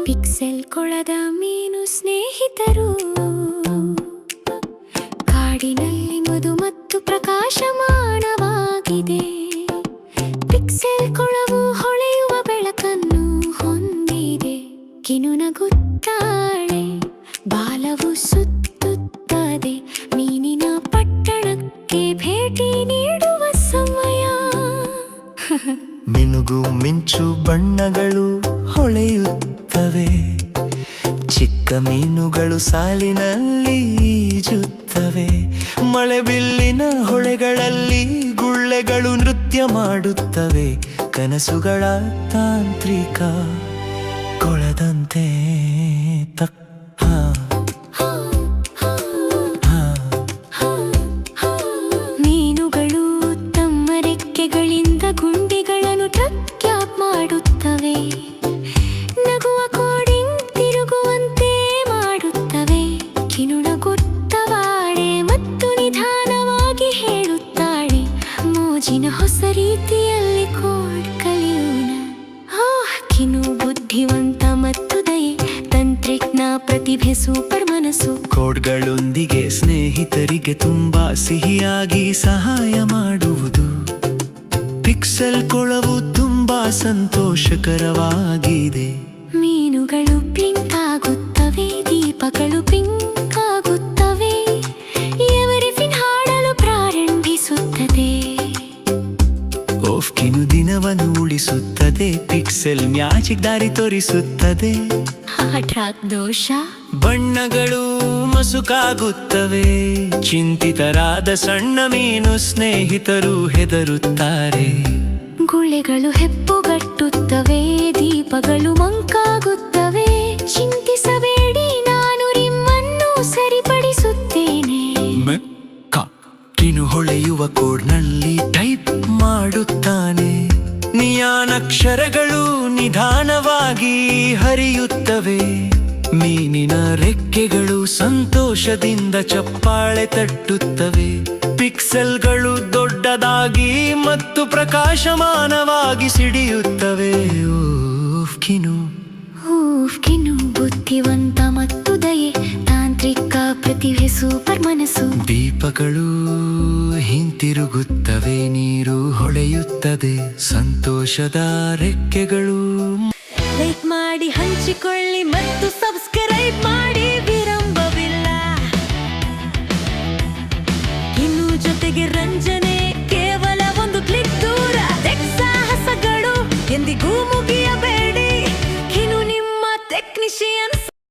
Pixel ಕೊಳದ ಮೀನು ಸ್ನೇಹಿತರು, ಕಾಡಿನಲ್ಲಿ ಮಧು ಮತ್ತು ಪ್ರಕಾಶಮಾನವಾಗಿದೆ. ಪಿಕ್ಸೆಲ್ ಕೊಳವು ಹೊಳೆಯುವ ಬೆಳಕನ್ನು ಹೊಂದಿದೆ. ಕಿನುನಗುತ್ತಾಳೆ, ಬಾಲವು ಸುತ್ತುತ್ತದೆ. ಮೀನಿನ ಪಟ್ಟಣಕ್ಕೆ ಭೇಟಿ ನೀಡುವ ಸಮಯ. ಮಿನುಗು ಮಿಂಚು ಬಣ್ಣಗಳು ಹೊಳೆಯುತ್ತವೆ. ಚಿಕ್ಕ ಮೀನುಗಳು ಸಾಲಿನಲ್ಲಿ ಈಜುತ್ತವೆ. ಮಳೆ ಬಿಲ್ಲಿನ ಹೊಳೆಗಳಲ್ಲಿ ಗುಳ್ಳೆಗಳು ನೃತ್ಯ ಮಾಡುತ್ತವೆ. ಕನಸುಗಳ ತಾಂತ್ರಿಕ ಕೊಳದಂತೆ ಮೀನುಗಳು ತಮ್ಮ ರೆಕ್ಕೆಗಳಿಂದ ಗುಂಡಿಗಳನ್ನು ಟ್ಯಾಪ್ ಮಾಡುತ್ತವೆ. ನಗುವ ಕೋಡಿಂಗ್ ತಿರುಗುವಂತೆ ಮಾಡುತ್ತವೆ. ಕಿನುನಗುತ್ತವಾಳೆ ಮತ್ತು ನಿಧಾನವಾಗಿ ಹೇಳುತ್ತಾಳೆ, ಮೋಜಿನ ಹೊಸ ರೀತಿಯಲ್ಲಿ ಕೋಡ್ ಕಲಿಯೋಣ. ಕಿನು ಬುದ್ಧಿವಂತ ಮತ್ತು ದಯೆ, ತಂತ್ರಿಕ್ನ ಪ್ರತಿಭೆ, ಸೂಪರ್ ಮನಸ್ಸು. ಕೋಡ್ಗಳೊಂದಿಗೆ ಸ್ನೇಹಿತರಿಗೆ ತುಂಬಾ ಸಿಹಿಯಾಗಿ ಸಹಾಯ ಮಾಡುವುದು. ಪಿಕ್ಸೆಲ್ ಕೊಳವು ತುಂಬಾ ಸಂತೋಷಕರವಾಗಿದೆ. ಮೀನುಗಳು ಪಿಂಕ್ ಆಗುತ್ತವೆ, ದೀಪಗಳು ಪಿಂಕ್ ಆಗುತ್ತವೆ. ಎವರಿಫಿನ್ ಹಾಡಲು ಪ್ರಾರಂಭಿಸುತ್ತದೆ. ಕಿನು ದಿನವನ್ನು ಉಳಿಸುತ್ತದೆ. ಪಿಕ್ಸೆಲ್ ಮ್ಯಾಜಿಕ್ ದಾರಿ ತೋರಿಸುತ್ತದೆ. ಹಠಾತ್ ದೋಷ, ಬಣ್ಣಗಳು ಮಸುಕಾಗುತ್ತವೆ. ಚಿಂತಿತರಾದ ಸಣ್ಣ ಮೀನು ಸ್ನೇಹಿತರು ಹೆದರುತ್ತಾರೆ. ಗುಳೆಗಳು ಹೆಪ್ಪುಗಟ್ಟುತ್ತವೆ, ದೀಪಗಳು ಮಂಕಾಗುತ್ತವೆ. ಚಿಂತಿಸಬೇಡಿ, ನಾನು ನಿಮ್ಮನ್ನು ಸರಿಪಡಿಸುತ್ತೇನೆ. ಕಿನು ಹೊಳೆಯುವ ಕೋಡ್ನಲ್ಲಿ ಟೈಪ್ ಮಾಡುತ್ತಾನೆ. ನಿಯಾನಕ್ಷರಗಳು ನಿಧಾನವಾಗಿ ಹರಿಯುತ್ತವೆ. ಮೀನಿನ ರೆಕ್ಕೆಗಳು ಸಂತೋಷದಿಂದ ಚಪ್ಪಾಳೆ ತಟ್ಟುತ್ತವೆ. ಪಿಕ್ಸೆಲ್ಗಳು ದೊಡ್ಡದಾಗಿ ಮತ್ತು ಪ್ರಕಾಶಮಾನವಾಗಿ ಸಿಡಿಯುತ್ತವೆ. ಕಿನು ಬುದ್ಧಿವಂತ ಮತ್ತು ದಯೆ, ತಾಂತ್ರಿಕ ಪ್ರತಿಭೆ, ಸೂಪರ್ ಮನಸ್ಸು. ದೀಪಗಳು ಹಿಂತಿರುಗುತ್ತವೆ. ನೀರು ಹೊಳೆಯುತ್ತದೆ. ಸಂತೋಷದ ರೆಕ್ಕೆಗಳು. ಲೈಕ್ ಮಾಡಿ, ಹಂಚಿಕೊಳ್ಳಿ ಮತ್ತು ಸಬ್ಸ್ಕ್ರೈಬ್ ಮಾಡಿ. ವಿಳಂಬವಿಲ್ಲ. ಇನ್ನು ಜೊತೆಗೆ ರಂಜನೆ ಕೇವಲ ಒಂದು ಕ್ಲಿಕ್ ದೂರ. ಸಾಹಸಗಳು ಎಂದಿಗೂ ಮುಗಿಯಬೇಡಿ. ಇನ್ನು ನಿಮ್ಮ ಟೆಕ್ನಿಷಿಯನ್